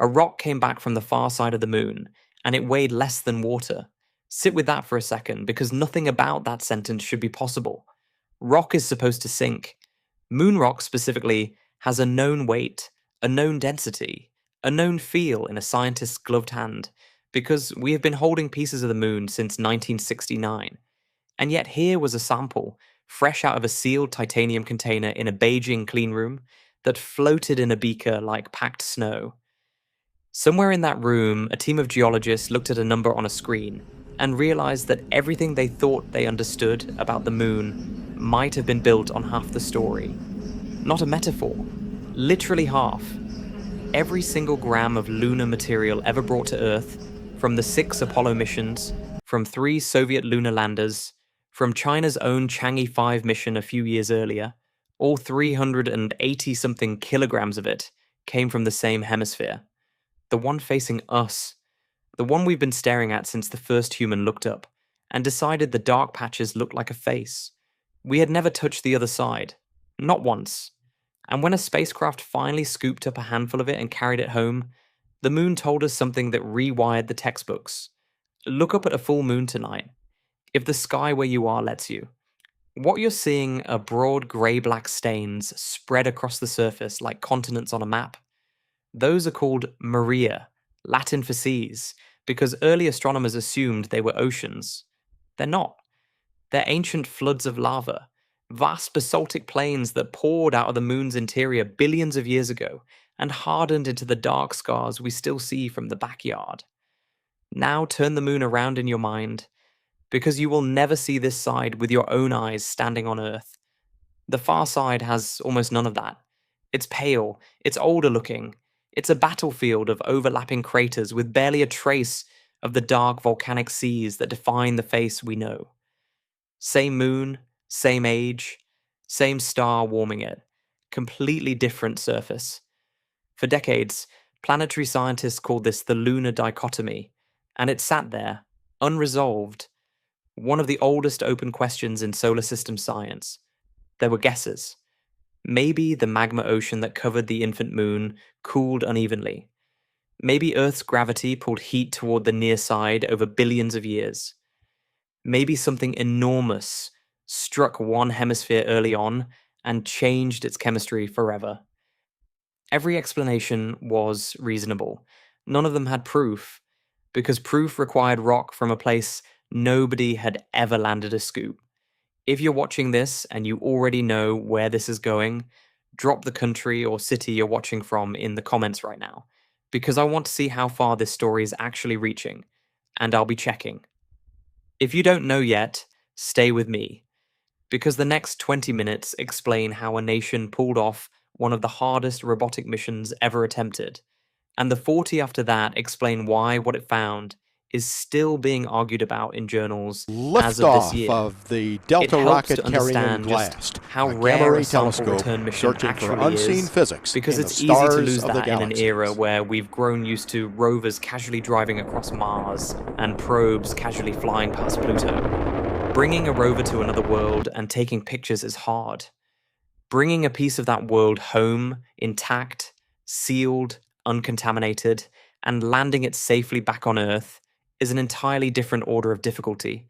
A rock came back from the far side of the moon, and it weighed less than water. Sit with that for a second, because nothing about that sentence should be possible. Rock is supposed to sink. Moon rock specifically has a known weight, a known density, a known feel in a scientist's gloved hand, because we have been holding pieces of the moon since 1969. And yet here was a sample, fresh out of a sealed titanium container in a Beijing cleanroom, that floated in a beaker like packed snow. Somewhere in that room, a team of geologists looked at a number on a screen and realized that everything they thought they understood about the moon might have been built on half the story. Not a metaphor, literally half. Every single gram of lunar material ever brought to Earth, from the 6 Apollo missions, from 3 Soviet lunar landers, from China's own Chang'e 5 mission a few years earlier, all 380-something kilograms of it came from the same hemisphere. The one facing us. The one we've been staring at since the first human looked up, and decided the dark patches looked like a face. We had never touched the other side. Not once. And when a spacecraft finally scooped up a handful of it and carried it home, the moon told us something that rewired the textbooks. Look up at a full moon tonight, if the sky where you are lets you. What you're seeing are broad grey-black stains spread across the surface like continents on a map. Those are called maria, Latin for seas, because early astronomers assumed they were oceans. They're not. They're ancient floods of lava, vast basaltic plains that poured out of the moon's interior billions of years ago and hardened into the dark scars we still see from the backyard. Now turn the moon around in your mind, because you will never see this side with your own eyes standing on Earth. The far side has almost none of that. It's pale, it's older looking, it's a battlefield of overlapping craters with barely a trace of the dark volcanic seas that define the face we know. Same moon, same age, same star warming it, completely different surface. For decades, planetary scientists called this the lunar dichotomy, and it sat there, unresolved. One of the oldest open questions in solar system science. There were guesses. Maybe the magma ocean that covered the infant moon cooled unevenly. Maybe Earth's gravity pulled heat toward the near side over billions of years. Maybe something enormous struck one hemisphere early on and changed its chemistry forever. Every explanation was reasonable. None of them had proof, because proof required rock from a place nobody had ever landed a scoop. If you're watching this and you already know where this is going, drop the country or city you're watching from in the comments right now, because I want to see how far this story is actually reaching, and I'll be checking. If you don't know yet, stay with me, because the next 20 minutes explain how a nation pulled off one of the hardest robotic missions ever attempted, and the 40 after that explain why what it found is still being argued about in journals as of this Liftoff year. of the It Delta helps rocket to carrying understand just blast, how a rare gamma-ray a sample telescope return mission searching for actually unseen is, physics because in the it's easy to stars lose of the that in an era galaxies. where we've grown used to rovers casually driving across Mars and probes casually flying past Pluto. Bringing a rover to another world and taking pictures is hard. Bringing a piece of that world home, intact, sealed, uncontaminated, and landing it safely back on Earth is an entirely different order of difficulty,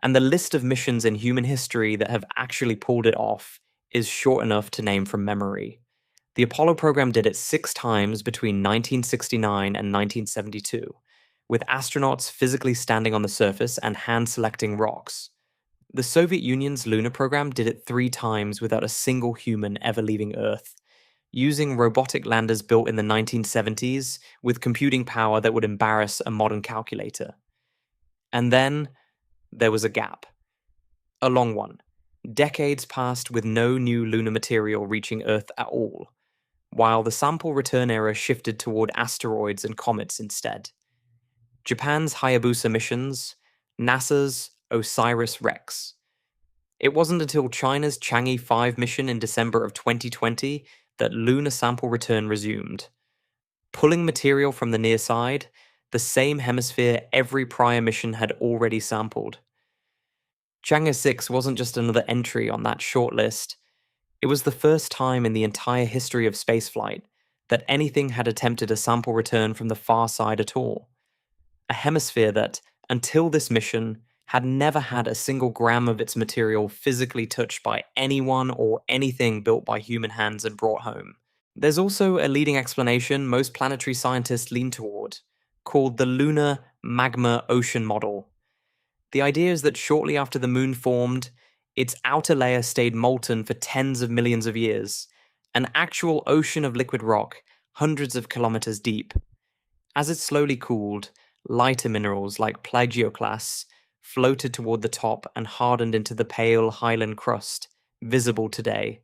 and the list of missions in human history that have actually pulled it off is short enough to name from memory. The Apollo program did it 6 times between 1969 and 1972, with astronauts physically standing on the surface and hand-selecting rocks. The Soviet Union's lunar program did it 3 times without a single human ever leaving Earth, using robotic landers built in the 1970s with computing power that would embarrass a modern calculator. And then there was a gap. A long one. Decades passed with no new lunar material reaching Earth at all, while the sample return era shifted toward asteroids and comets instead. Japan's Hayabusa missions, NASA's OSIRIS-REx. It wasn't until China's Chang'e 5 mission in December of 2020 that lunar sample return resumed. Pulling material from the near side, the same hemisphere every prior mission had already sampled. Chang'e 6 wasn't just another entry on that short list. It was the first time in the entire history of spaceflight that anything had attempted a sample return from the far side at all. A hemisphere that, until this mission, had never had a single gram of its material physically touched by anyone or anything built by human hands and brought home. There's also a leading explanation most planetary scientists lean toward, called the Lunar Magma Ocean Model. The idea is that shortly after the moon formed, its outer layer stayed molten for tens of millions of years, an actual ocean of liquid rock hundreds of kilometers deep. As it slowly cooled, lighter minerals like plagioclasts floated toward the top and hardened into the pale highland crust, visible today,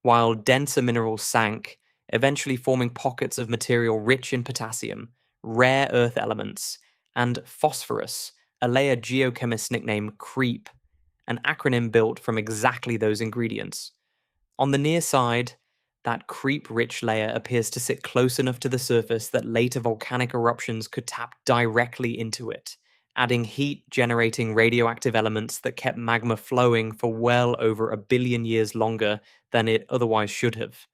while denser minerals sank, eventually forming pockets of material rich in potassium, rare earth elements, and phosphorus, a layer geochemists nickname CREEP, an acronym built from exactly those ingredients. On the near side, that creep-rich layer appears to sit close enough to the surface that later volcanic eruptions could tap directly into it, adding heat-generating radioactive elements that kept magma flowing for well over 1 billion years longer than it otherwise should have.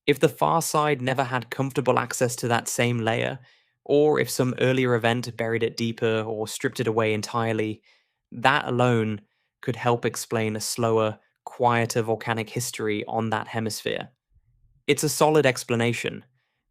If the far side never had comfortable access to that same layer, or if some earlier event buried it deeper or stripped it away entirely, that alone could help explain a slower, quieter volcanic history on that hemisphere. It's a solid explanation.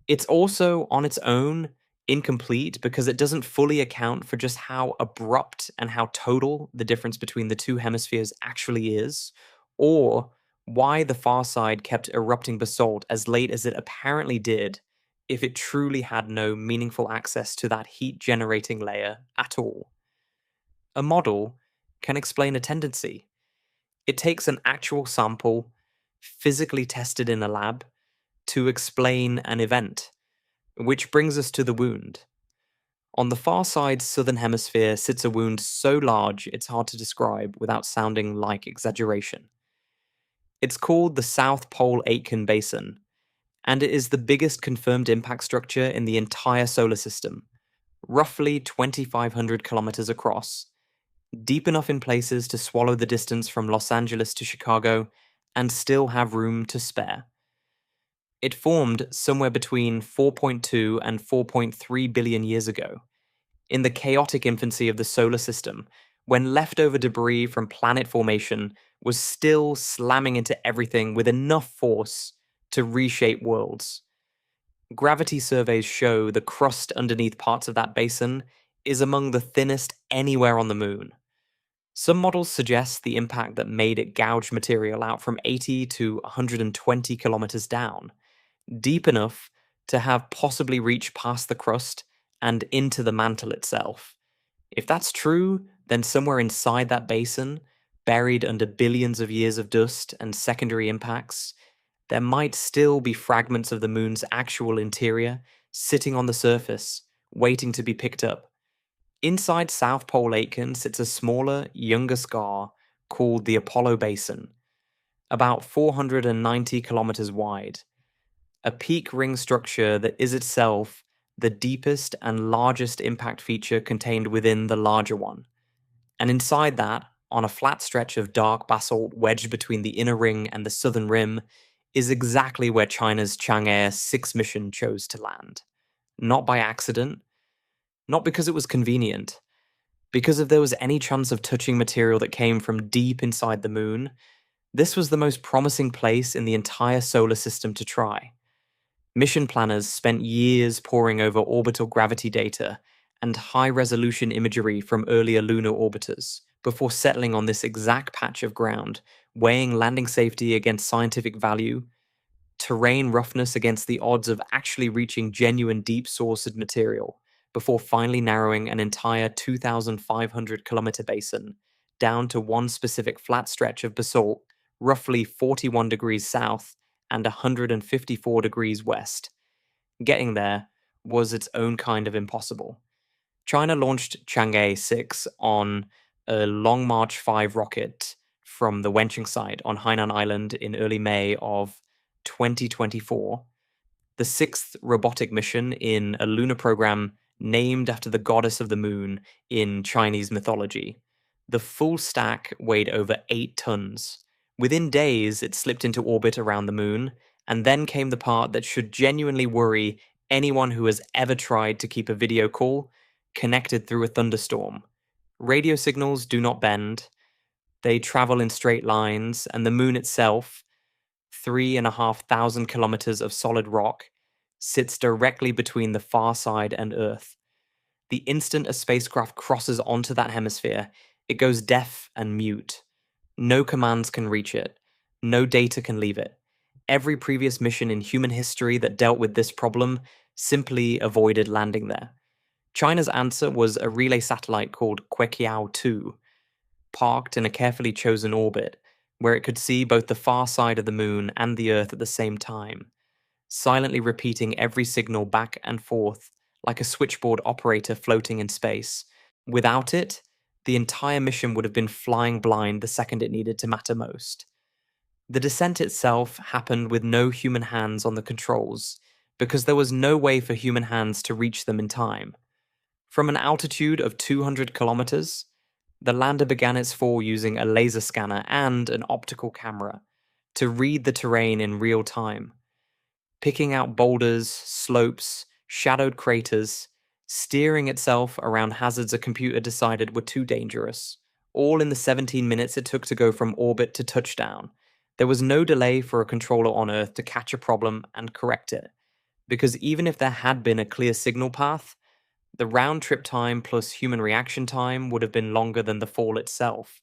It's also, on its own, incomplete because it doesn't fully account for just how abrupt and how total the difference between the two hemispheres actually is, or why the far side kept erupting basalt as late as it apparently did if it truly had no meaningful access to that heat generating layer at all. A model can explain a tendency. It takes an actual sample, physically tested in a lab, to explain an event, which brings us to the wound. On the far side's southern hemisphere sits a wound so large it's hard to describe without sounding like exaggeration. It's called the South Pole Aitken Basin, and it is the biggest confirmed impact structure in the entire solar system, roughly 2,500 kilometers across, deep enough in places to swallow the distance from Los Angeles to Chicago, and still have room to spare. It formed somewhere between 4.2 and 4.3 billion years ago, in the chaotic infancy of the solar system, when leftover debris from planet formation was still slamming into everything with enough force to reshape worlds. Gravity surveys show the crust underneath parts of that basin is among the thinnest anywhere on the moon. Some models suggest the impact that made it gouge material out from 80 to 120 kilometers down, deep enough to have possibly reached past the crust and into the mantle itself. If that's true, then somewhere inside that basin, buried under billions of years of dust and secondary impacts, there might still be fragments of the moon's actual interior sitting on the surface, waiting to be picked up. Inside South Pole Aitken sits a smaller, younger scar called the Apollo Basin, about 490 kilometers wide, a peak ring structure that is itself the deepest and largest impact feature contained within the larger one. And inside that, on a flat stretch of dark basalt wedged between the inner ring and the southern rim, is exactly where China's Chang'e 6 mission chose to land. Not by accident, not because it was convenient, because if there was any chance of touching material that came from deep inside the moon, this was the most promising place in the entire solar system to try. Mission planners spent years poring over orbital gravity data and high-resolution imagery from earlier lunar orbiters before settling on this exact patch of ground, weighing landing safety against scientific value, terrain roughness against the odds of actually reaching genuine deep-sourced material, before finally narrowing an entire 2,500-kilometer basin down to one specific flat stretch of basalt, roughly 41 degrees south and 154 degrees west. Getting there was its own kind of impossible. China launched Chang'e 6 on a Long March 5 rocket from the Wenching site on Hainan Island in early May of 2024, the sixth robotic mission in a lunar program named after the goddess of the moon in Chinese mythology. The full stack weighed over 8 tons. Within days, it slipped into orbit around the moon, And then came the part that should genuinely worry anyone who has ever tried to keep a video call connected through a thunderstorm. Radio signals do not bend, they travel in straight lines, and the moon itself, 3,500 kilometers of solid rock, sits directly between the far side and Earth. The instant a spacecraft crosses onto that hemisphere, it goes deaf and mute. No commands can reach it. No data can leave it. Every previous mission in human history that dealt with this problem simply avoided landing there. China's answer was a relay satellite called Queqiao 2, parked in a carefully chosen orbit, where it could see both the far side of the moon and the Earth at the same time, silently repeating every signal back and forth like a switchboard operator floating in space. Without it, the entire mission would have been flying blind the second it needed to matter most. The descent itself happened with no human hands on the controls, because there was no way for human hands to reach them in time. From an altitude of 200 kilometers, the lander began its fall using a laser scanner and an optical camera to read the terrain in real time, picking out boulders, slopes, shadowed craters, steering itself around hazards a computer decided were too dangerous, all in the 17 minutes it took to go from orbit to touchdown. There was no delay for a controller on Earth to catch a problem and correct it, because even if there had been a clear signal path, the round-trip time plus human reaction time would have been longer than the fall itself.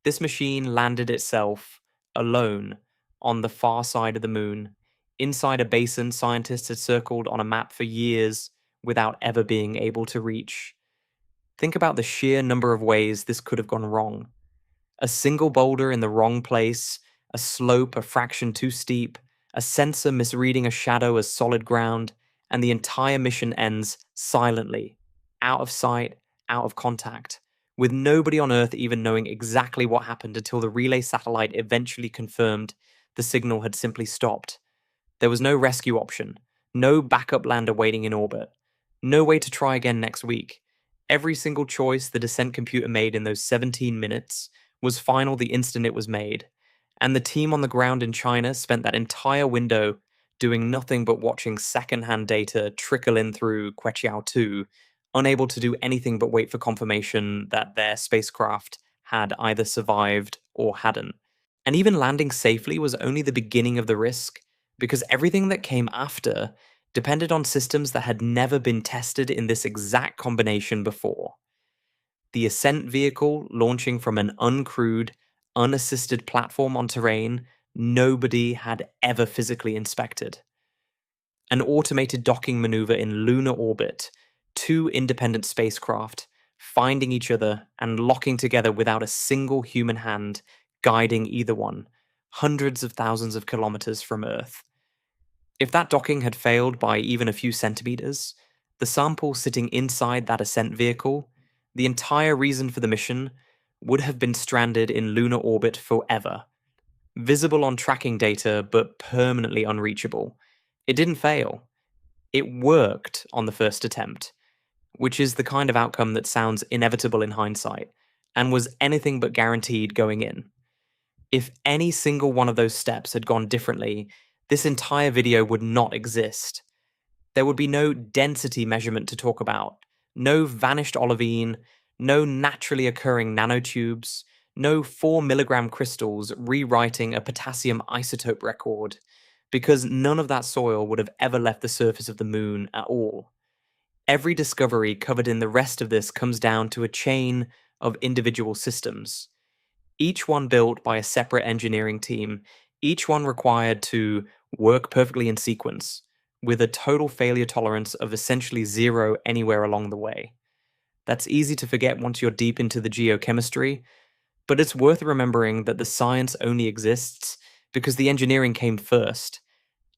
This machine landed itself, alone, on the far side of the moon, inside a basin scientists had circled on a map for years without ever being able to reach. Think about the sheer number of ways this could have gone wrong. A single boulder in the wrong place, a slope a fraction too steep, a sensor misreading a shadow as solid ground, and the entire mission ends silently, out of sight, out of contact, with nobody on Earth even knowing exactly what happened until the relay satellite eventually confirmed the signal had simply stopped. There was no rescue option, no backup lander waiting in orbit, no way to try again next week. Every single choice the descent computer made in those 17 minutes was final the instant it was made, and the team on the ground in China spent that entire window doing nothing but watching secondhand data trickle in through Queqiao 2, unable to do anything but wait for confirmation that their spacecraft had either survived or hadn't. And even landing safely was only the beginning of the risk, because everything that came after depended on systems that had never been tested in this exact combination before. The ascent vehicle launching from an uncrewed, unassisted platform on terrain nobody had ever physically inspected. An automated docking maneuver in lunar orbit, two independent spacecraft finding each other and locking together without a single human hand guiding either one, hundreds of thousands of kilometers from Earth. If that docking had failed by even a few centimeters, the sample sitting inside that ascent vehicle, the entire reason for the mission, would have been stranded in lunar orbit forever. Visible on tracking data, but permanently unreachable. It didn't fail. It worked on the first attempt, which is the kind of outcome that sounds inevitable in hindsight, and was anything but guaranteed going in. If any single one of those steps had gone differently, this entire video would not exist. There would be no density measurement to talk about, no vanished olivine, no naturally occurring nanotubes, no 4 milligram crystals rewriting a potassium isotope record, because none of that soil would have ever left the surface of the moon at all. Every discovery covered in the rest of this comes down to a chain of individual systems, each one built by a separate engineering team, each one required to work perfectly in sequence, with a total failure tolerance of essentially zero anywhere along the way. That's easy to forget once you're deep into the geochemistry, but it's worth remembering that the science only exists because the engineering came first,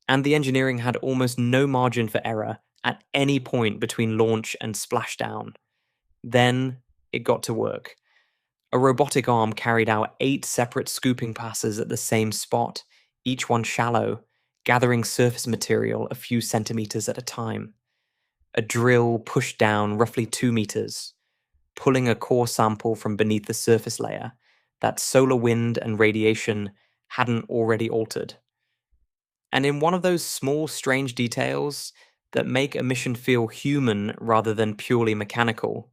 and the engineering had almost no margin for error at any point between launch and splashdown. Then it got to work. A robotic arm carried out 8 separate scooping passes at the same spot, each one shallow, gathering surface material a few centimeters at a time. A drill pushed down roughly 2 meters, pulling a core sample from beneath the surface layer that solar wind and radiation hadn't already altered. And in one of those small, strange details that make a mission feel human rather than purely mechanical,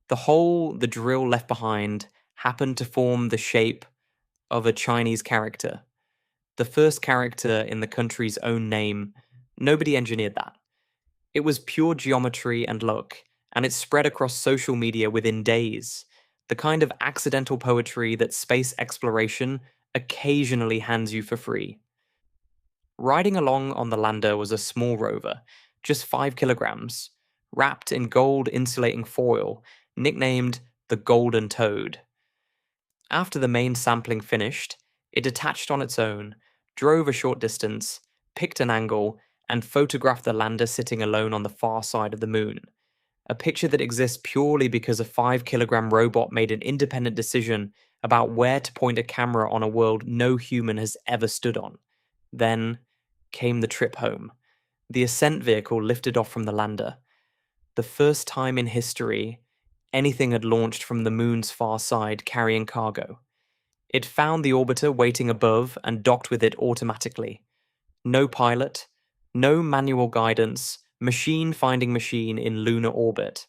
the drill left behind, happened to form the shape of a Chinese character. The first character in the country's own name. Nobody engineered that. It was pure geometry and luck, and it spread across social media within days. The kind of accidental poetry that space exploration occasionally hands you for free. Riding along on the lander was a small rover, just 5 kilograms, wrapped in gold insulating foil, nicknamed the Golden Toad. After the main sampling finished, it detached on its own, drove a short distance, picked an angle, and photographed the lander sitting alone on the far side of the moon. A picture that exists purely because a 5 kilogram robot made an independent decision about where to point a camera on a world no human has ever stood on. Then came the trip home. The ascent vehicle lifted off from the lander. The first time in history anything had launched from the moon's far side carrying cargo. It found the orbiter waiting above and docked with it automatically. No pilot, no manual guidance, machine finding machine in lunar orbit.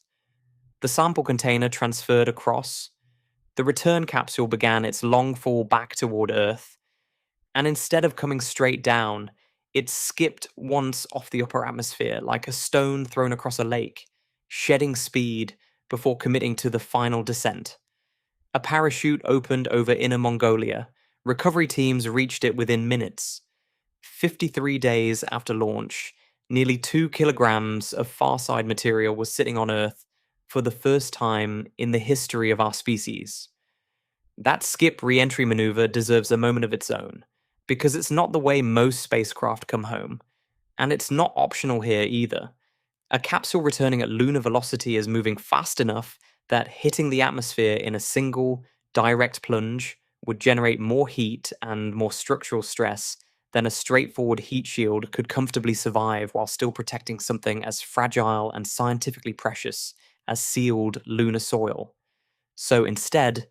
The sample container transferred across. The return capsule began its long fall back toward Earth. And instead of coming straight down, it skipped once off the upper atmosphere like a stone thrown across a lake, shedding speed before committing to the final descent. A parachute opened over Inner Mongolia. Recovery teams reached it within minutes. 53 days after launch, nearly 2 kilograms of farside material was sitting on Earth for the first time in the history of our species. That skip re-entry maneuver deserves a moment of its own, because it's not the way most spacecraft come home. And it's not optional here either. A capsule returning at lunar velocity is moving fast enough that hitting the atmosphere in a single, direct plunge would generate more heat and more structural stress than a straightforward heat shield could comfortably survive while still protecting something as fragile and scientifically precious as sealed lunar soil. So instead,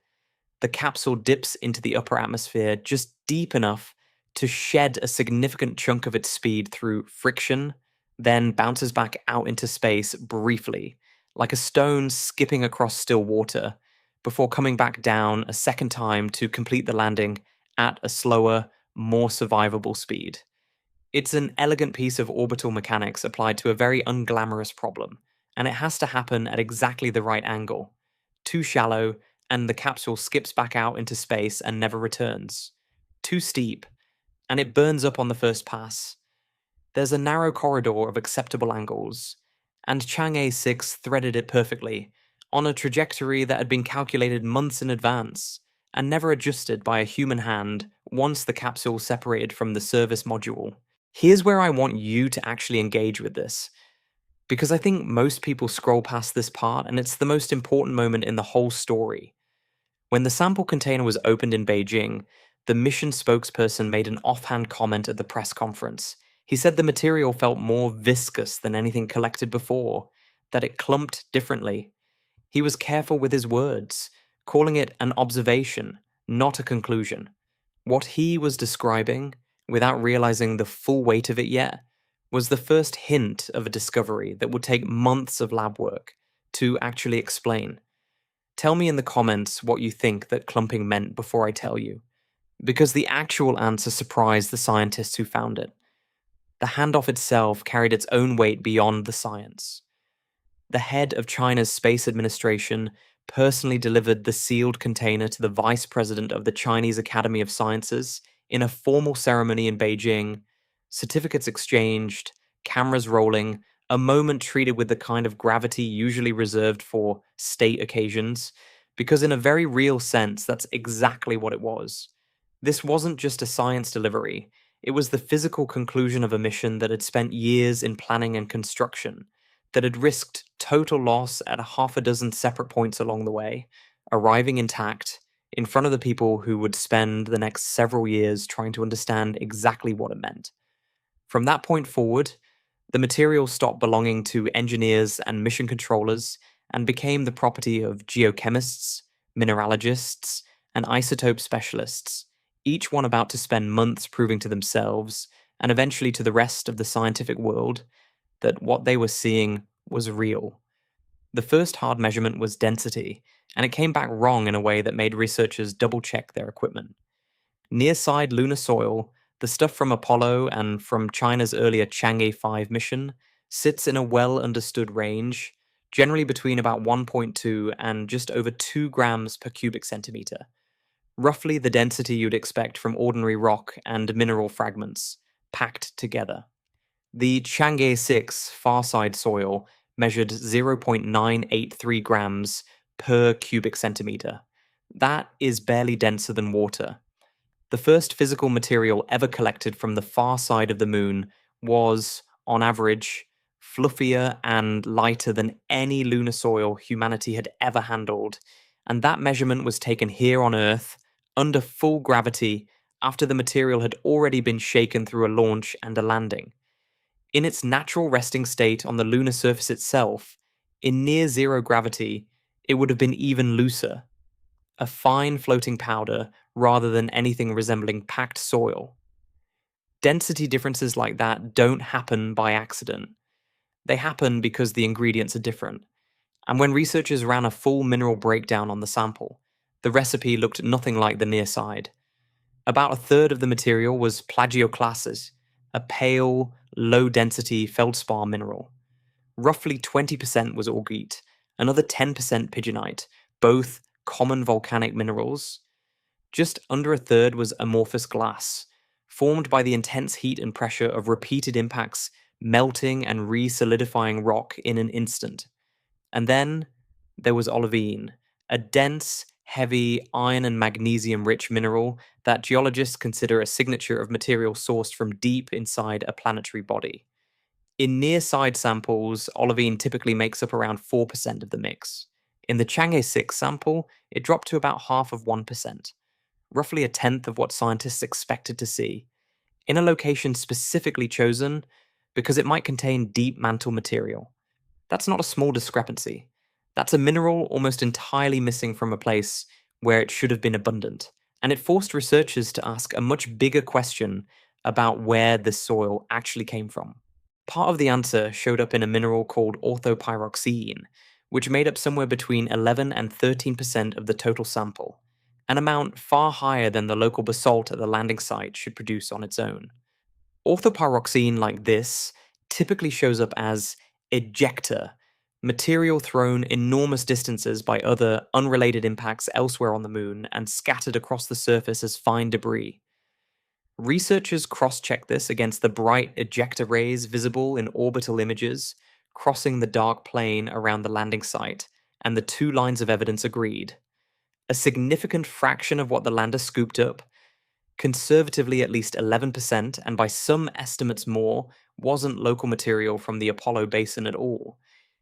the capsule dips into the upper atmosphere just deep enough to shed a significant chunk of its speed through friction, then bounces back out into space briefly, like a stone skipping across still water, before coming back down a second time to complete the landing at a slower, more survivable speed. It's an elegant piece of orbital mechanics applied to a very unglamorous problem, and it has to happen at exactly the right angle. Too shallow, and the capsule skips back out into space and never returns. Too steep, and it burns up on the first pass. There's a narrow corridor of acceptable angles, and Chang'e 6 threaded it perfectly, on a trajectory that had been calculated months in advance, and never adjusted by a human hand once the capsule separated from the service module. Here's where I want you to actually engage with this, because I think most people scroll past this part, and it's the most important moment in the whole story. When the sample container was opened in Beijing, the mission spokesperson made an offhand comment at the press conference. He said the material felt more viscous than anything collected before, that it clumped differently. He was careful with his words, calling it an observation, not a conclusion. What he was describing, without realizing the full weight of it yet, was the first hint of a discovery that would take months of lab work to actually explain. Tell me in the comments what you think that clumping meant before I tell you, because the actual answer surprised the scientists who found it. The handoff itself carried its own weight beyond the science. The head of China's space administration personally delivered the sealed container to the vice president of the Chinese Academy of Sciences in a formal ceremony in Beijing, certificates exchanged, cameras rolling, a moment treated with the kind of gravity usually reserved for state occasions, because in a very real sense, that's exactly what it was. This wasn't just a science delivery, it was the physical conclusion of a mission that had spent years in planning and construction, that had risked total loss at a half a dozen separate points along the way, arriving intact in front of the people who would spend the next several years trying to understand exactly what it meant. From that point forward, the material stopped belonging to engineers and mission controllers and became the property of geochemists, mineralogists, and isotope specialists, each one about to spend months proving to themselves and eventually to the rest of the scientific world, that what they were seeing was real. The first hard measurement was density, and it came back wrong in a way that made researchers double-check their equipment. Near-side lunar soil, the stuff from Apollo and from China's earlier Chang'e 5 mission, sits in a well-understood range, generally between about 1.2 and just over 2 grams per cubic centimeter, roughly the density you'd expect from ordinary rock and mineral fragments, packed together. The Chang'e 6 far-side soil measured 0.983 grams per cubic centimeter. That is barely denser than water. The first physical material ever collected from the far side of the moon was, on average, fluffier and lighter than any lunar soil humanity had ever handled, and that measurement was taken here on Earth, under full gravity, after the material had already been shaken through a launch and a landing. In its natural resting state on the lunar surface itself, in near zero gravity, it would have been even looser, a fine floating powder rather than anything resembling packed soil. Density differences like that don't happen by accident. They happen because the ingredients are different. And when researchers ran a full mineral breakdown on the sample, the recipe looked nothing like the near side. About a third of the material was plagioclases, a pale, low-density feldspar mineral. Roughly 20% was augite, another 10% pigeonite, both common volcanic minerals. Just under a third was amorphous glass, formed by the intense heat and pressure of repeated impacts, melting and re-solidifying rock in an instant. And then there was olivine, a dense, heavy, iron and magnesium-rich mineral that geologists consider a signature of material sourced from deep inside a planetary body. In near-side samples, olivine typically makes up around 4% of the mix. In the Chang'e 6 sample, it dropped to about half of 1%, roughly a tenth of what scientists expected to see, in a location specifically chosen because it might contain deep mantle material. That's not a small discrepancy. That's a mineral almost entirely missing from a place where it should have been abundant, and it forced researchers to ask a much bigger question about where this soil actually came from. Part of the answer showed up in a mineral called orthopyroxene, which made up somewhere between 11 and 13% of the total sample, an amount far higher than the local basalt at the landing site should produce on its own. Orthopyroxene like this typically shows up as ejecta, material thrown enormous distances by other unrelated impacts elsewhere on the moon and scattered across the surface as fine debris. Researchers cross-checked this against the bright ejecta rays visible in orbital images crossing the dark plane around the landing site, and the two lines of evidence agreed. A significant fraction of what the lander scooped up, conservatively at least 11%, and by some estimates more, wasn't local material from the Apollo basin at all.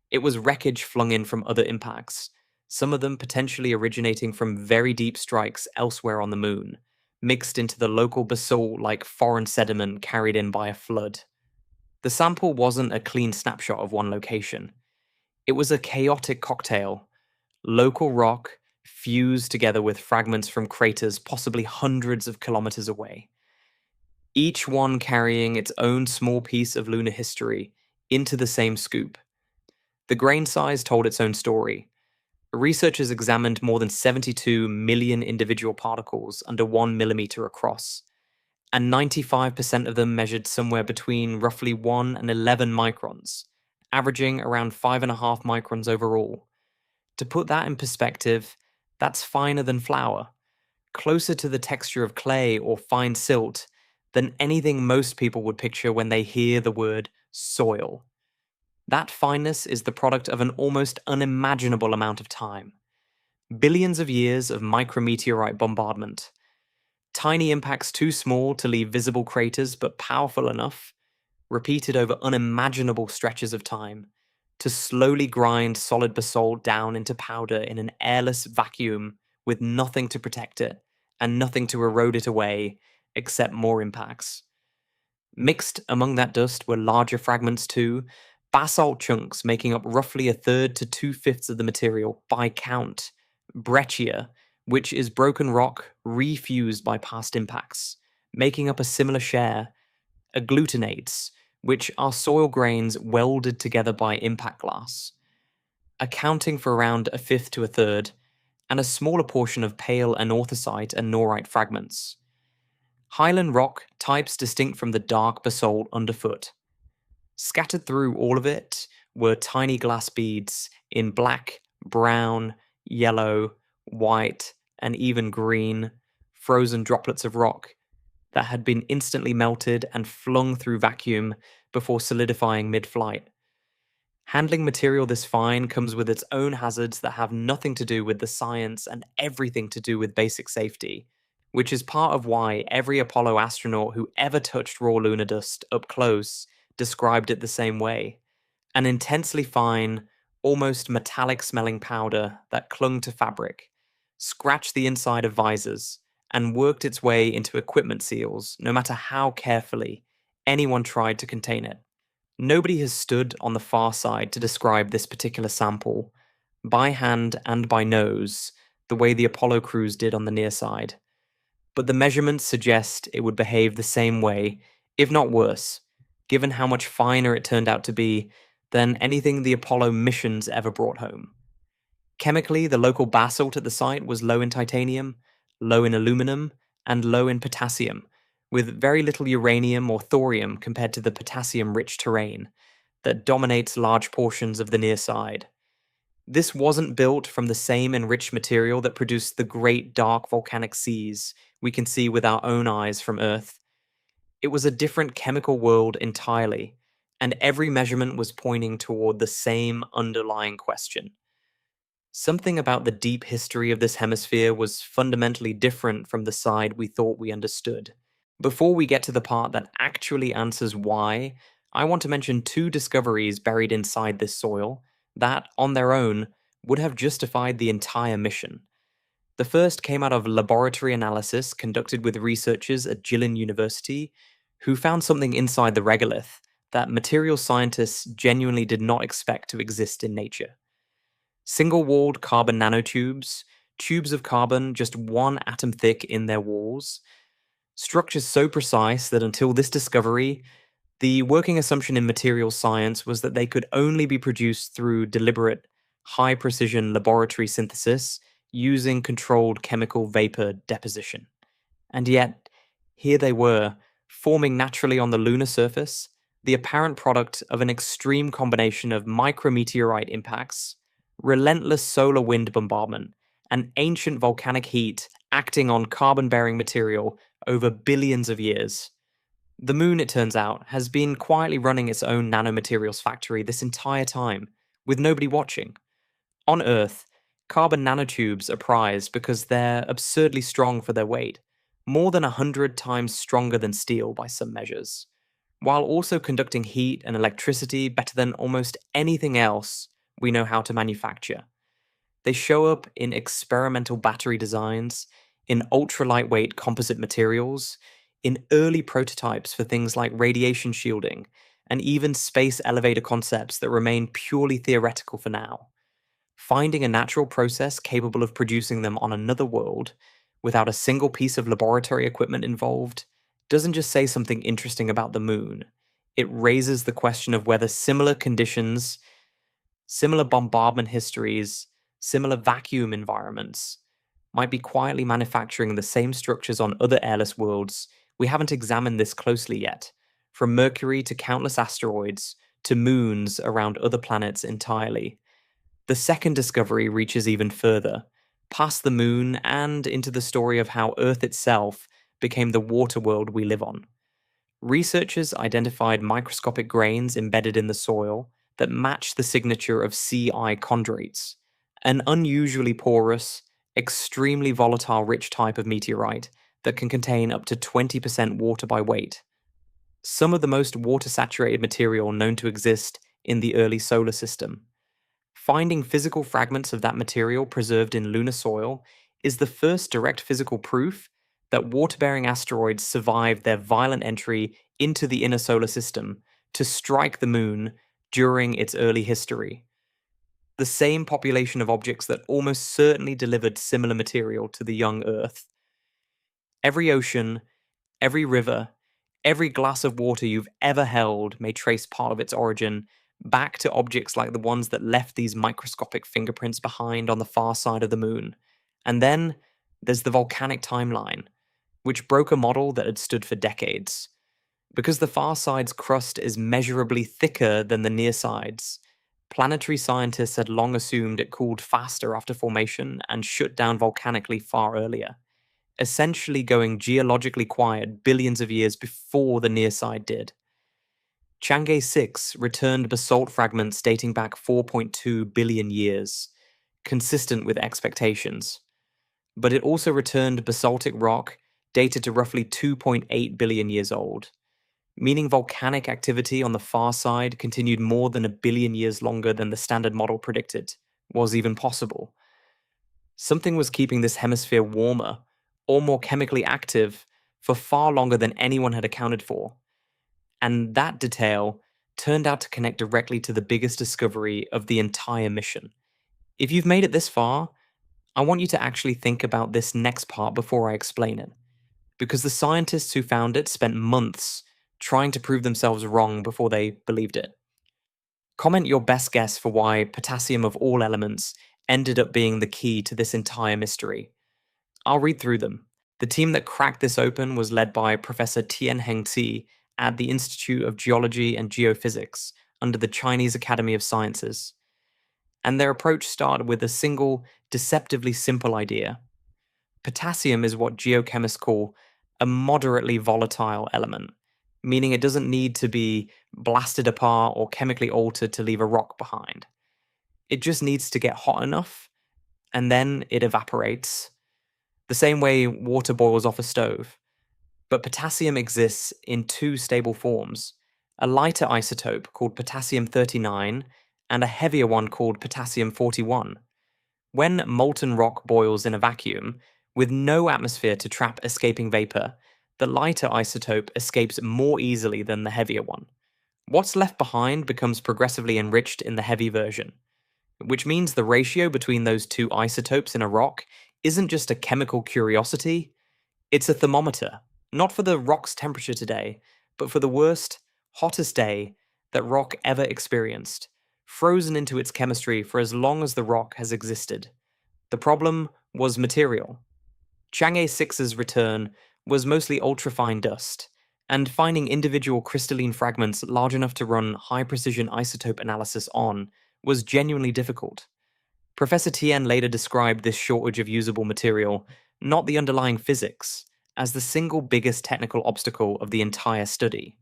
It was wreckage flung in from other impacts, some of them potentially originating from very deep strikes elsewhere on the moon, mixed into the local basalt like foreign sediment carried in by a flood. The sample wasn't a clean snapshot of one location. It was a chaotic cocktail. Local rock fused together with fragments from craters possibly hundreds of kilometers away, each one carrying its own small piece of lunar history into the same scoop. The grain size told its own story. Researchers examined more than 72 million individual particles under 1 millimeter across, and 95% of them measured somewhere between roughly 1 and 11 microns, averaging around 5.5 microns overall. To put that in perspective, that's finer than flour, closer to the texture of clay or fine silt than anything most people would picture when they hear the word soil. That fineness is the product of an almost unimaginable amount of time. Billions of years of micrometeorite bombardment. Tiny impacts too small to leave visible craters but powerful enough, repeated over unimaginable stretches of time, to slowly grind solid basalt down into powder in an airless vacuum with nothing to protect it and nothing to erode it away except more impacts. Mixed among that dust were larger fragments too, basalt chunks making up roughly a third to 2/5 of the material by count, breccia, which is broken rock refused by past impacts, making up a similar share, agglutinates, which are soil grains welded together by impact glass, accounting for around a fifth to a third, and a smaller portion of pale anorthosite and norite fragments. Highland rock, types distinct from the dark basalt underfoot. Scattered through all of it were tiny glass beads in black, brown, yellow, white, and even green, frozen droplets of rock that had been instantly melted and flung through vacuum before solidifying mid-flight. Handling material this fine comes with its own hazards that have nothing to do with the science and everything to do with basic safety, which is part of why every Apollo astronaut who ever touched raw lunar dust up close described it the same way. An intensely fine, almost metallic smelling powder that clung to fabric, scratched the inside of visors, and worked its way into equipment seals, no matter how carefully anyone tried to contain it. Nobody has stood on the far side to describe this particular sample, by hand and by nose, the way the Apollo crews did on the near side. But the measurements suggest it would behave the same way, if not worse, given how much finer it turned out to be than anything the Apollo missions ever brought home. Chemically, the local basalt at the site was low in titanium, low in aluminum, and low in potassium, with very little uranium or thorium compared to the potassium-rich terrain that dominates large portions of the near side. This wasn't built from the same enriched material that produced the great dark volcanic seas we can see with our own eyes from Earth. It was a different chemical world entirely, and every measurement was pointing toward the same underlying question. Something about the deep history of this hemisphere was fundamentally different from the side we thought we understood. Before we get to the part that actually answers why, I want to mention two discoveries buried inside this soil that, on their own, would have justified the entire mission. The first came out of laboratory analysis conducted with researchers at Jilin University, who found something inside the regolith that material scientists genuinely did not expect to exist in nature. Single-walled carbon nanotubes, tubes of carbon just one atom thick in their walls, structures so precise that until this discovery, the working assumption in materials science was that they could only be produced through deliberate, high-precision laboratory synthesis using controlled chemical vapor deposition. And yet, here they were, forming naturally on the lunar surface, the apparent product of an extreme combination of micrometeorite impacts, relentless solar wind bombardment, and ancient volcanic heat acting on carbon-bearing material over billions of years. The moon, it turns out, has been quietly running its own nanomaterials factory this entire time, with nobody watching. On Earth, carbon nanotubes are prized because they're absurdly strong for their weight, more than 100 times stronger than steel by some measures, while also conducting heat and electricity better than almost anything else we know how to manufacture. They show up in experimental battery designs, in ultra-lightweight composite materials, in early prototypes for things like radiation shielding, and even space elevator concepts that remain purely theoretical for now. Finding a natural process capable of producing them on another world, without a single piece of laboratory equipment involved, doesn't just say something interesting about the moon. It raises the question of whether similar conditions, similar bombardment histories, similar vacuum environments might be quietly manufacturing the same structures on other airless worlds. We haven't examined this closely yet, from Mercury to countless asteroids to moons around other planets entirely. The second discovery reaches even further, past the moon and into the story of how Earth itself became the water world we live on. Researchers identified microscopic grains embedded in the soil that match the signature of Ci chondrites, an unusually porous, extremely volatile rich type of meteorite that can contain up to 20% water by weight. Some of the most water-saturated material known to exist in the early solar system. Finding physical fragments of that material preserved in lunar soil is the first direct physical proof that water-bearing asteroids survived their violent entry into the inner solar system to strike the moon during its early history. The same population of objects that almost certainly delivered similar material to the young Earth. Every ocean, every river, Every glass of water you've ever held may trace part of its origin back to objects like the ones that left these microscopic fingerprints behind on the far side of the moon. And then there's the volcanic timeline, which broke a model that had stood for decades. Because the far side's crust is measurably thicker than the near side's, planetary scientists had long assumed it cooled faster after formation and shut down volcanically far earlier, essentially going geologically quiet billions of years before the near side did. Chang'e 6 returned basalt fragments dating back 4.2 billion years, consistent with expectations. But it also returned basaltic rock dated to roughly 2.8 billion years old, meaning volcanic activity on the far side continued more than a billion years longer than the standard model predicted was even possible. Something was keeping this hemisphere warmer, or more chemically active, for far longer than anyone had accounted for. And that detail turned out to connect directly to the biggest discovery of the entire mission. If you've made it this far, I want you to actually think about this next part before I explain it, because the scientists who found it spent months trying to prove themselves wrong before they believed it. Comment your best guess for why potassium of all elements ended up being the key to this entire mystery. I'll read through them. The team that cracked this open was led by Professor Tianheng Ci at the Institute of Geology and Geophysics under the Chinese Academy of Sciences. And their approach started with a single, deceptively simple idea. Potassium is what geochemists call a moderately volatile element, meaning it doesn't need to be blasted apart or chemically altered to leave a rock behind. It just needs to get hot enough, and then it evaporates, the same way water boils off a stove. But potassium exists in two stable forms, a lighter isotope called potassium-39 and a heavier one called potassium-41. When molten rock boils in a vacuum, with no atmosphere to trap escaping vapor, the lighter isotope escapes more easily than the heavier one. What's left behind becomes progressively enriched in the heavy version, which means the ratio between those two isotopes in a rock isn't just a chemical curiosity, it's a thermometer, not for the rock's temperature today, but for the worst, hottest day that rock ever experienced, frozen into its chemistry for as long as the rock has existed. The problem was material. Chang'e 6's return was mostly ultrafine dust, and finding individual crystalline fragments large enough to run high-precision isotope analysis on was genuinely difficult. Professor Tien later described this shortage of usable material, not the underlying physics, as the single biggest technical obstacle of the entire study.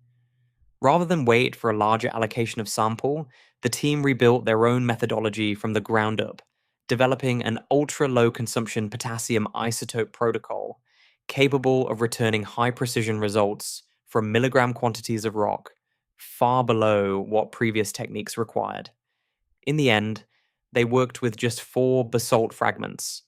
Rather than wait for a larger allocation of sample, the team rebuilt their own methodology from the ground up, developing an ultra-low consumption potassium isotope protocol capable of returning high-precision results from milligram quantities of rock, far below what previous techniques required. In the end, they worked with just 4 basalt fragments,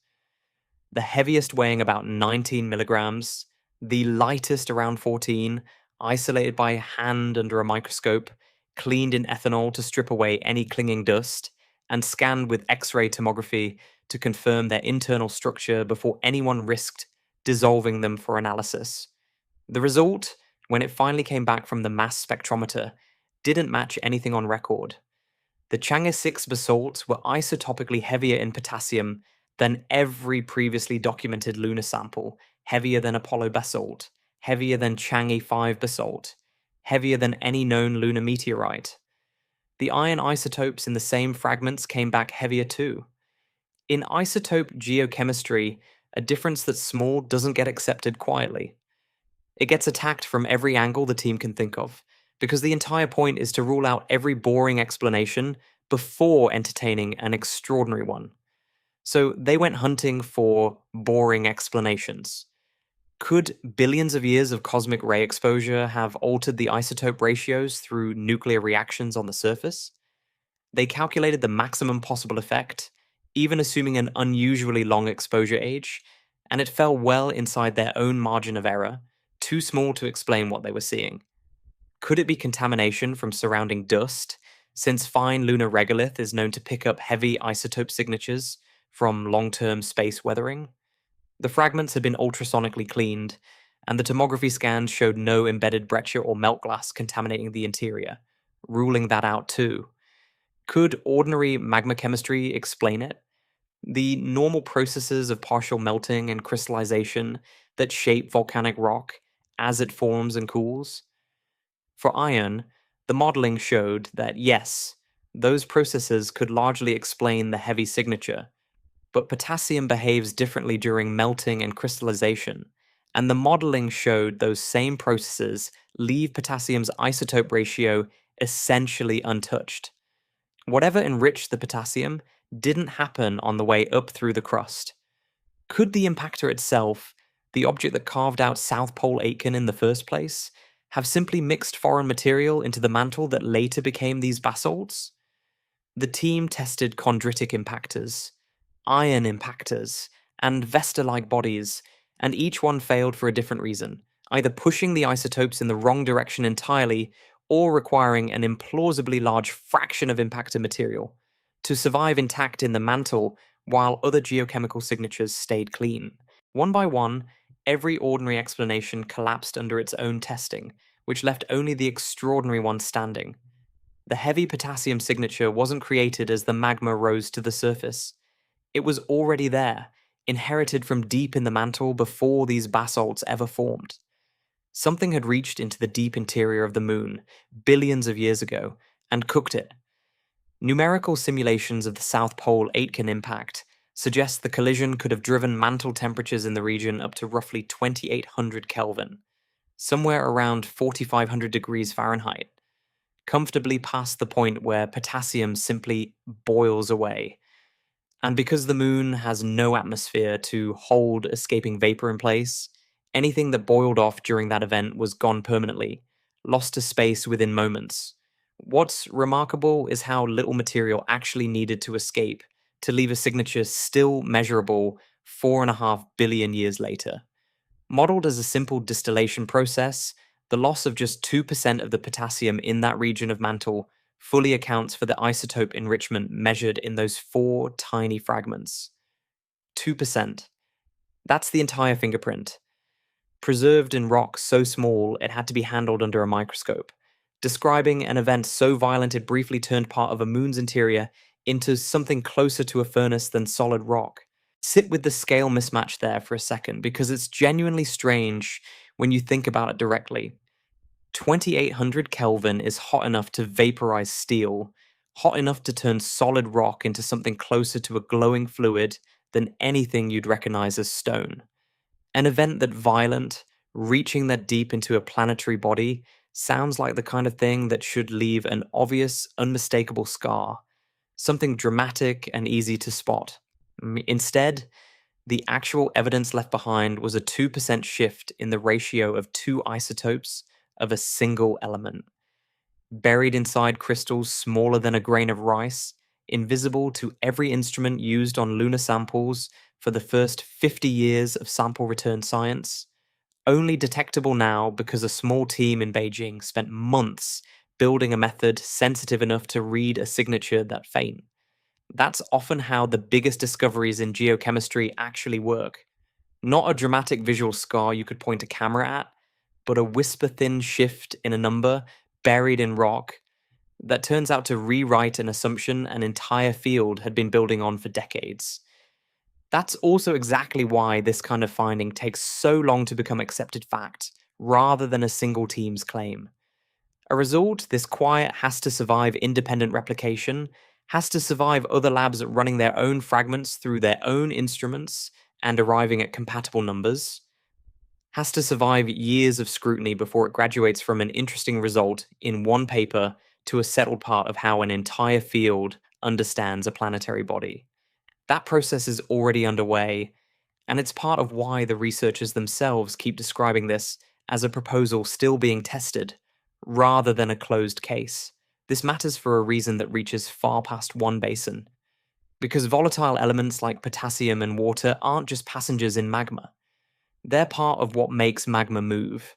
the heaviest weighing about 19 milligrams, the lightest around 14, isolated by hand under a microscope, cleaned in ethanol to strip away any clinging dust, and scanned with X-ray tomography to confirm their internal structure before anyone risked dissolving them for analysis. The result, when it finally came back from the mass spectrometer, didn't match anything on record. The Chang'e 6 basalts were isotopically heavier in potassium than every previously documented lunar sample, heavier than Apollo basalt, heavier than Chang'e 5 basalt, heavier than any known lunar meteorite. The iron isotopes in the same fragments came back heavier too. In isotope geochemistry, a difference that's small doesn't get accepted quietly. It gets attacked from every angle the team can think of, because the entire point is to rule out every boring explanation before entertaining an extraordinary one. So they went hunting for boring explanations. Could billions of years of cosmic ray exposure have altered the isotope ratios through nuclear reactions on the surface? They calculated the maximum possible effect, even assuming an unusually long exposure age, and it fell well inside their own margin of error, too small to explain what they were seeing. Could it be contamination from surrounding dust, since fine lunar regolith is known to pick up heavy isotope signatures from long-term space weathering? The fragments had been ultrasonically cleaned, and the tomography scans showed no embedded breccia or melt glass contaminating the interior, ruling that out too. Could ordinary magma chemistry explain it? The normal processes of partial melting and crystallization that shape volcanic rock as it forms and cools? For iron, the modeling showed that yes, those processes could largely explain the heavy signature, but potassium behaves differently during melting and crystallization, and the modeling showed those same processes leave potassium's isotope ratio essentially untouched. Whatever enriched the potassium didn't happen on the way up through the crust. Could the impactor itself, the object that carved out South Pole Aitken in the first place, have simply mixed foreign material into the mantle that later became these basalts? The team tested chondritic impactors, iron impactors, and Vesta-like bodies, and each one failed for a different reason, either pushing the isotopes in the wrong direction entirely or requiring an implausibly large fraction of impactor material to survive intact in the mantle while other geochemical signatures stayed clean. One by one, every ordinary explanation collapsed under its own testing, which left only the extraordinary one standing. The heavy potassium signature wasn't created as the magma rose to the surface. It was already there, inherited from deep in the mantle before these basalts ever formed. Something had reached into the deep interior of the moon billions of years ago and cooked it. Numerical simulations of the South Pole Aitken impact suggest the collision could have driven mantle temperatures in the region up to roughly 2800 Kelvin, somewhere around 4500 degrees Fahrenheit, comfortably past the point where potassium simply boils away. And because the moon has no atmosphere to hold escaping vapor in place, anything that boiled off during that event was gone permanently, lost to space within moments. What's remarkable is how little material actually needed to escape to leave a signature still measurable 4.5 billion years later. Modeled as a simple distillation process, the loss of just 2% of the potassium in that region of mantle fully accounts for the isotope enrichment measured in those 4 tiny fragments. 2%. That's the entire fingerprint. Preserved in rock so small it had to be handled under a microscope, describing an event so violent it briefly turned part of a moon's interior into something closer to a furnace than solid rock. Sit with the scale mismatch there for a second, because it's genuinely strange when you think about it directly. 2800 Kelvin is hot enough to vaporize steel, hot enough to turn solid rock into something closer to a glowing fluid than anything you'd recognize as stone. An event that violent, reaching that deep into a planetary body, sounds like the kind of thing that should leave an obvious, unmistakable scar, something dramatic and easy to spot. Instead, the actual evidence left behind was a 2% shift in the ratio of two isotopes of a single element. Buried inside crystals smaller than a grain of rice, invisible to every instrument used on lunar samples for the first 50 years of sample return science, only detectable now because a small team in Beijing spent months building a method sensitive enough to read a signature that faint. That's often how the biggest discoveries in geochemistry actually work. Not a dramatic visual scar you could point a camera at, but a whisper-thin shift in a number buried in rock that turns out to rewrite an assumption an entire field had been building on for decades. That's also exactly why this kind of finding takes so long to become accepted fact, rather than a single team's claim. A result this quiet has to survive independent replication, has to survive other labs running their own fragments through their own instruments and arriving at compatible numbers, has to survive years of scrutiny before it graduates from an interesting result in one paper to a settled part of how an entire field understands a planetary body. That process is already underway, and it's part of why the researchers themselves keep describing this as a proposal still being tested, rather than a closed case. This matters for a reason that reaches far past one basin. Because volatile elements like potassium and water aren't just passengers in magma. They're part of what makes magma move.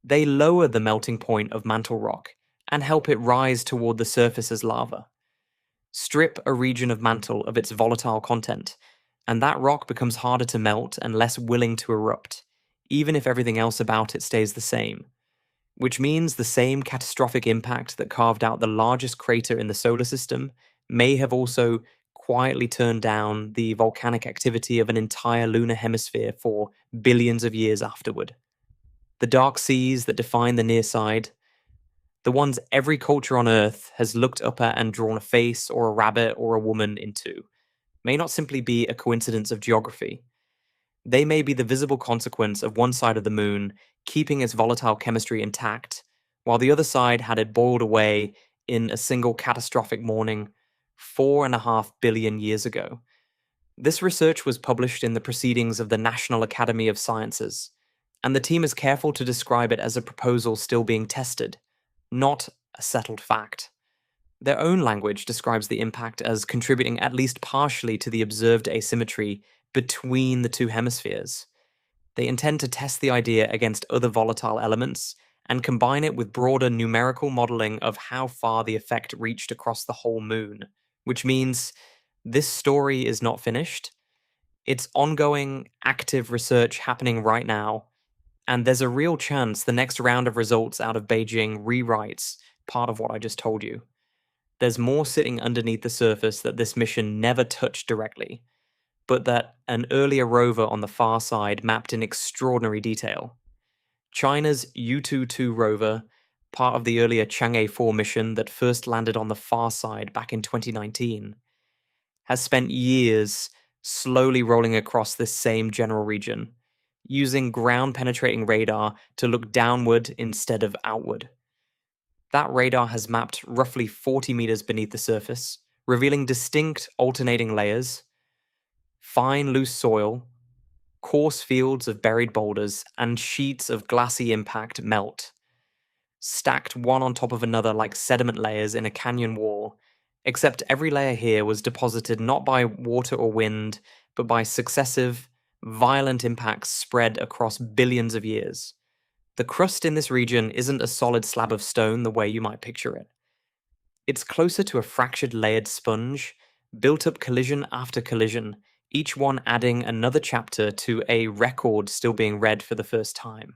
They lower the melting point of mantle rock and help it rise toward the surface as lava. Strip a region of mantle of its volatile content, and that rock becomes harder to melt and less willing to erupt, even if everything else about it stays the same. Which means the same catastrophic impact that carved out the largest crater in the solar system may have also quietly turned down the volcanic activity of an entire lunar hemisphere for billions of years afterward. The dark seas that define the near side, the ones every culture on Earth has looked up at and drawn a face or a rabbit or a woman into, may not simply be a coincidence of geography. They may be the visible consequence of one side of the moon keeping its volatile chemistry intact, while the other side had it boiled away in a single catastrophic morning 4.5 billion years ago. This research was published in the Proceedings of the National Academy of Sciences, and the team is careful to describe it as a proposal still being tested, not a settled fact. Their own language describes the impact as contributing at least partially to the observed asymmetry between the two hemispheres. They intend to test the idea against other volatile elements and combine it with broader numerical modeling of how far the effect reached across the whole moon, which means this story is not finished. It's ongoing, active research happening right now, and there's a real chance the next round of results out of Beijing rewrites part of what I just told you. There's more sitting underneath the surface that this mission never touched directly, but that an earlier rover on the far side mapped in extraordinary detail. China's Yutu-2 rover, part of the earlier Chang'e 4 mission that first landed on the far side back in 2019, has spent years slowly rolling across this same general region, using ground-penetrating radar to look downward instead of outward. That radar has mapped roughly 40 meters beneath the surface, revealing distinct alternating layers, fine loose soil, coarse fields of buried boulders, and sheets of glassy impact melt, stacked one on top of another like sediment layers in a canyon wall, except every layer here was deposited not by water or wind, but by successive, violent impacts spread across billions of years. The crust in this region isn't a solid slab of stone the way you might picture it. It's closer to a fractured layered sponge, built up collision after collision, each one adding another chapter to a record still being read for the first time.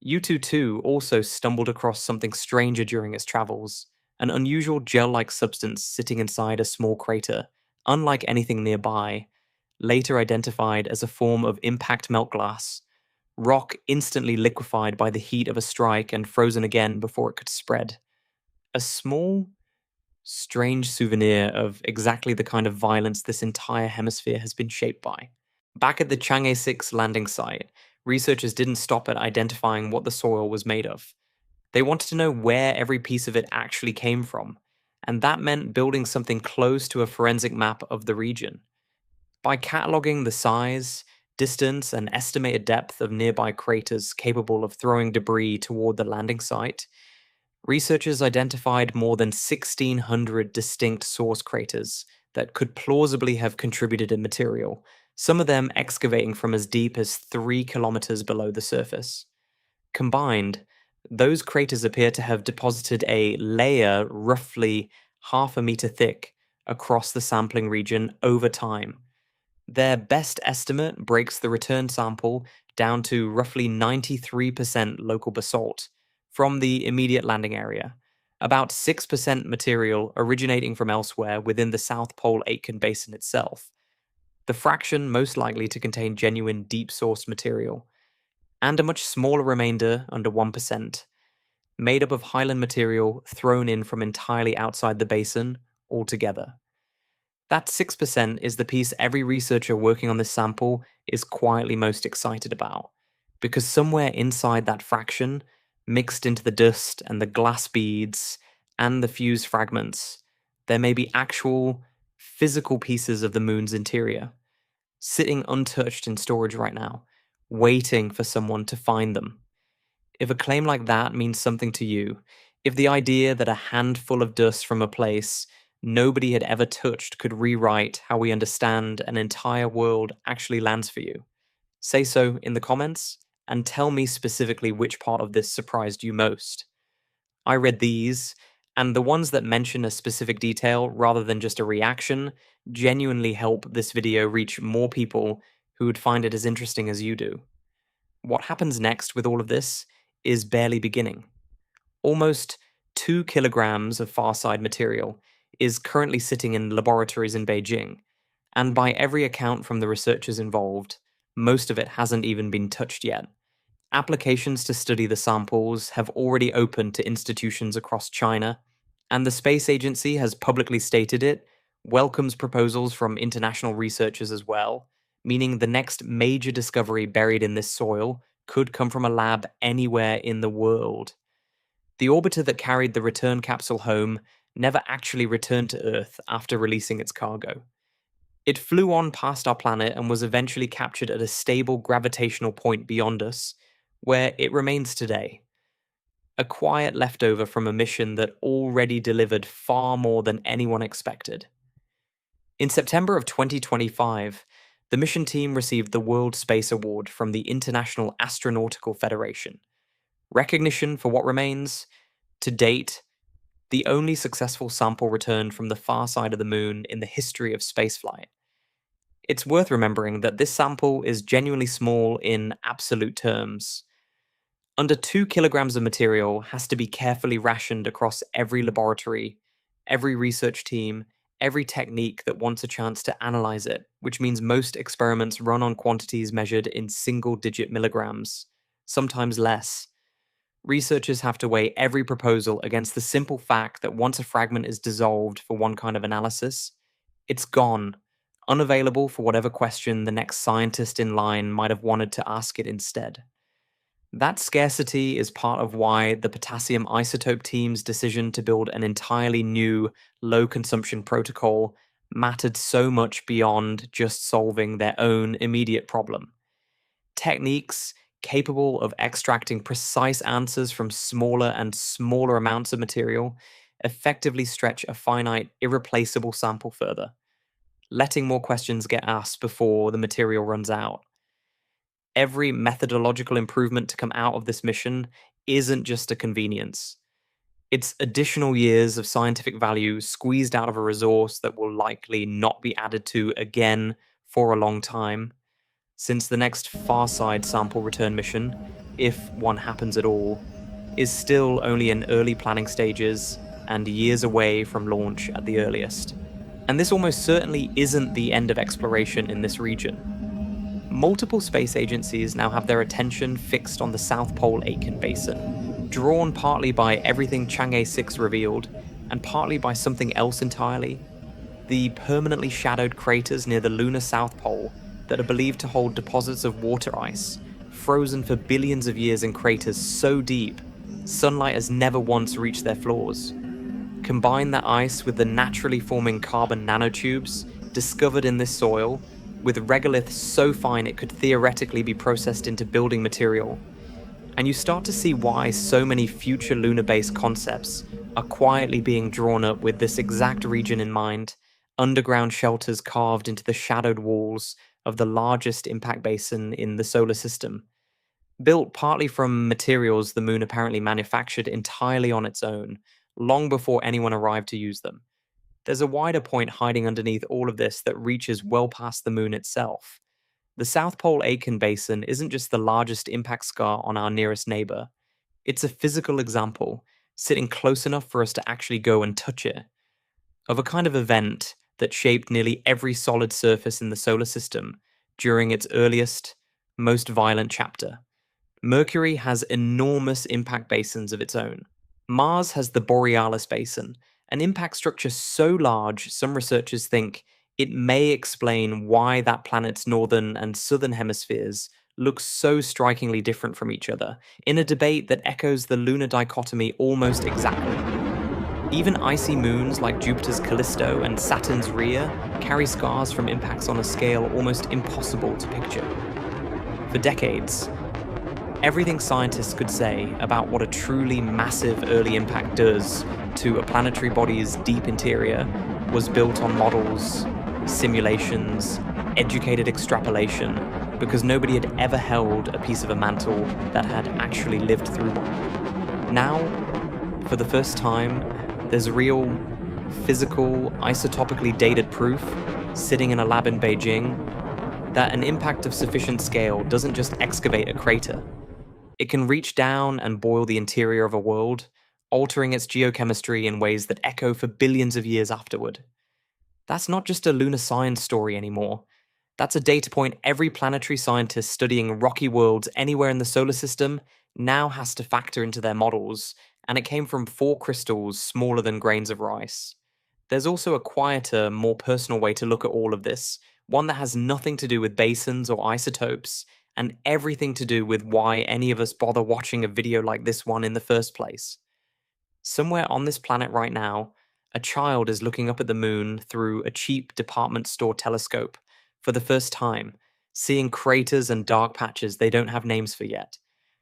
Yutu-2 also stumbled across something stranger during its travels, an unusual gel-like substance sitting inside a small crater, unlike anything nearby, later identified as a form of impact melt glass, rock instantly liquefied by the heat of a strike and frozen again before it could spread. A small, strange souvenir of exactly the kind of violence this entire hemisphere has been shaped by. Back at the Chang'e 6 landing site, researchers didn't stop at identifying what the soil was made of. They wanted to know where every piece of it actually came from, and that meant building something close to a forensic map of the region. By cataloging the size, distance, and estimated depth of nearby craters capable of throwing debris toward the landing site, researchers identified more than 1,600 distinct source craters that could plausibly have contributed in material, some of them excavating from as deep as 3 kilometers below the surface. Combined, those craters appear to have deposited a layer roughly half a meter thick across the sampling region over time. Their best estimate breaks the return sample down to roughly 93% local basalt from the immediate landing area, about 6% material originating from elsewhere within the South Pole Aitken Basin itself, the fraction most likely to contain genuine deep-sourced material, and a much smaller remainder, under 1%, made up of highland material thrown in from entirely outside the basin altogether. That 6% is the piece every researcher working on this sample is quietly most excited about, because somewhere inside that fraction, mixed into the dust and the glass beads and the fused fragments, there may be actual, physical pieces of the moon's interior, sitting untouched in storage right now, waiting for someone to find them. If a claim like that means something to you, if the idea that a handful of dust from a place nobody had ever touched could rewrite how we understand an entire world actually lands for you, say so in the comments and tell me specifically which part of this surprised you most. I read these, and the ones that mention a specific detail rather than just a reaction genuinely help this video reach more people who would find it as interesting as you do. What happens next with all of this is barely beginning. Almost 2 kilograms of far-side material is currently sitting in laboratories in Beijing, and by every account from the researchers involved, most of it hasn't even been touched yet. Applications to study the samples have already opened to institutions across China, and the Space Agency has publicly stated it welcomes proposals from international researchers as well, meaning the next major discovery buried in this soil could come from a lab anywhere in the world. The orbiter that carried the return capsule home never actually returned to Earth after releasing its cargo. It flew on past our planet and was eventually captured at a stable gravitational point beyond us, where it remains today. A quiet leftover from a mission that already delivered far more than anyone expected. In September of 2025, the mission team received the World Space Award from the International Astronautical Federation. Recognition for what remains, to date, the only successful sample returned from the far side of the moon in the history of spaceflight. It's worth remembering that this sample is genuinely small in absolute terms. Under 2 kilograms of material has to be carefully rationed across every laboratory, every research team, every technique that wants a chance to analyze it, which means most experiments run on quantities measured in single-digit milligrams, sometimes less. Researchers have to weigh every proposal against the simple fact that once a fragment is dissolved for one kind of analysis, it's gone, unavailable for whatever question the next scientist in line might have wanted to ask it instead. That scarcity is part of why the Potassium Isotope team's decision to build an entirely new, low-consumption protocol mattered so much beyond just solving their own immediate problem. Techniques capable of extracting precise answers from smaller and smaller amounts of material effectively stretch a finite, irreplaceable sample further, letting more questions get asked before the material runs out. Every methodological improvement to come out of this mission isn't just a convenience. It's additional years of scientific value squeezed out of a resource that will likely not be added to again for a long time, since the next far-side sample return mission, if one happens at all, is still only in early planning stages and years away from launch at the earliest. And this almost certainly isn't the end of exploration in this region. Multiple space agencies now have their attention fixed on the South Pole Aitken Basin, drawn partly by everything Chang'e 6 revealed, and partly by something else entirely. The permanently shadowed craters near the lunar South Pole that are believed to hold deposits of water ice, frozen for billions of years in craters so deep, sunlight has never once reached their floors. Combine that ice with the naturally forming carbon nanotubes discovered in this soil, with regolith so fine it could theoretically be processed into building material, and you start to see why so many future lunar-based concepts are quietly being drawn up with this exact region in mind, underground shelters carved into the shadowed walls of the largest impact basin in the solar system, built partly from materials the moon apparently manufactured entirely on its own, long before anyone arrived to use them. There's a wider point hiding underneath all of this that reaches well past the moon itself. The South Pole Aitken Basin isn't just the largest impact scar on our nearest neighbor. It's a physical example, sitting close enough for us to actually go and touch it, of a kind of event that shaped nearly every solid surface in the solar system during its earliest, most violent chapter. Mercury has enormous impact basins of its own. Mars has the Borealis Basin, an impact structure so large some researchers think it may explain why that planet's northern and southern hemispheres look so strikingly different from each other, in a debate that echoes the lunar dichotomy almost exactly. Even icy moons like Jupiter's Callisto and Saturn's Rhea carry scars from impacts on a scale almost impossible to picture. For decades, everything scientists could say about what a truly massive early impact does to a planetary body's deep interior was built on models, simulations, educated extrapolation, because nobody had ever held a piece of a mantle that had actually lived through one. Now, for the first time, there's real, physical, isotopically dated proof sitting in a lab in Beijing that an impact of sufficient scale doesn't just excavate a crater. It can reach down and boil the interior of a world, altering its geochemistry in ways that echo for billions of years afterward. That's not just a lunar science story anymore. That's a data point every planetary scientist studying rocky worlds anywhere in the solar system now has to factor into their models, and it came from 4 crystals smaller than grains of rice. There's also a quieter, more personal way to look at all of this, one that has nothing to do with basins or isotopes, and everything to do with why any of us bother watching a video like this one in the first place. Somewhere on this planet right now, a child is looking up at the moon through a cheap department store telescope for the first time, seeing craters and dark patches they don't have names for yet,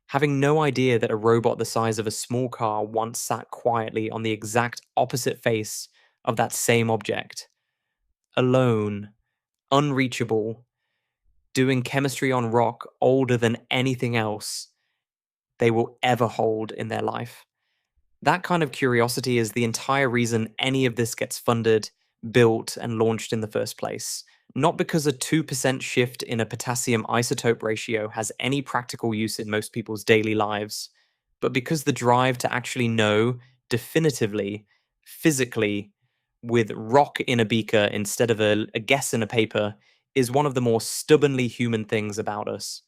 having no idea that a robot the size of a small car once sat quietly on the exact opposite face of that same object. Alone, unreachable, doing chemistry on rock older than anything else they will ever hold in their life. That kind of curiosity is the entire reason any of this gets funded, built, and launched in the first place. Not because a 2% shift in a potassium isotope ratio has any practical use in most people's daily lives, but because the drive to actually know definitively, physically, with rock in a beaker instead of a guess in a paper is one of the more stubbornly human things about us.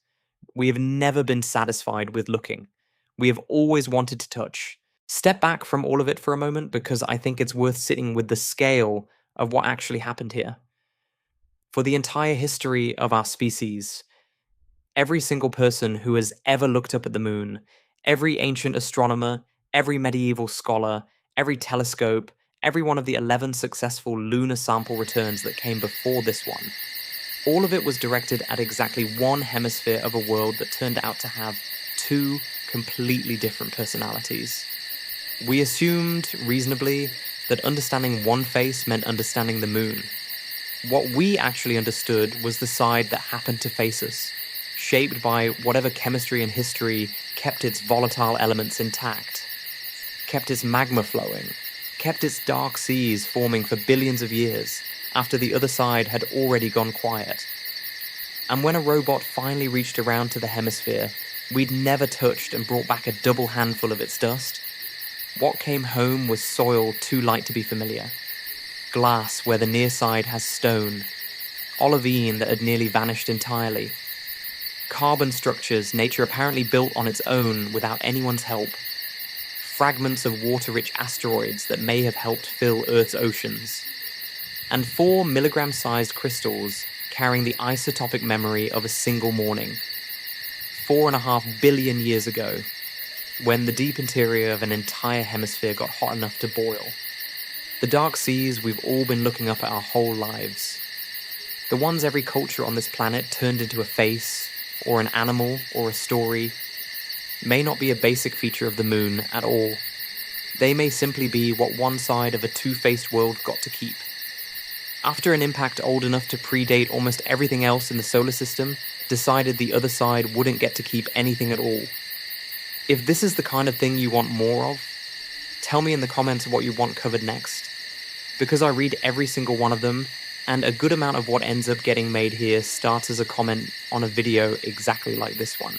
We have never been satisfied with looking. We have always wanted to touch. Step back from all of it for a moment because I think it's worth sitting with the scale of what actually happened here. For the entire history of our species, every single person who has ever looked up at the moon, every ancient astronomer, every medieval scholar, every telescope, every one of the 11 successful lunar sample returns that came before this one, all of it was directed at exactly one hemisphere of a world that turned out to have 2 completely different personalities. We assumed, reasonably, that understanding one face meant understanding the moon. What we actually understood was the side that happened to face us, shaped by whatever chemistry and history kept its volatile elements intact, kept its magma flowing, kept its dark seas forming for billions of years after the other side had already gone quiet. And when a robot finally reached around to the hemisphere we'd never touched and brought back a double handful of its dust, what came home was soil too light to be familiar, glass where the near side has stone, olivine that had nearly vanished entirely, carbon structures nature apparently built on its own without anyone's help, fragments of water-rich asteroids that may have helped fill Earth's oceans, and 4 milligram-sized crystals carrying the isotopic memory of a single morning, 4.5 billion years ago, when the deep interior of an entire hemisphere got hot enough to boil. The dark seas we've all been looking up at our whole lives. The ones every culture on this planet turned into a face, or an animal, or a story, may not be a basic feature of the moon at all. They may simply be what one side of a two-faced world got to keep. After an impact old enough to predate almost everything else in the solar system decided the other side wouldn't get to keep anything at all. If this is the kind of thing you want more of, tell me in the comments what you want covered next, because I read every single one of them, and a good amount of what ends up getting made here starts as a comment on a video exactly like this one.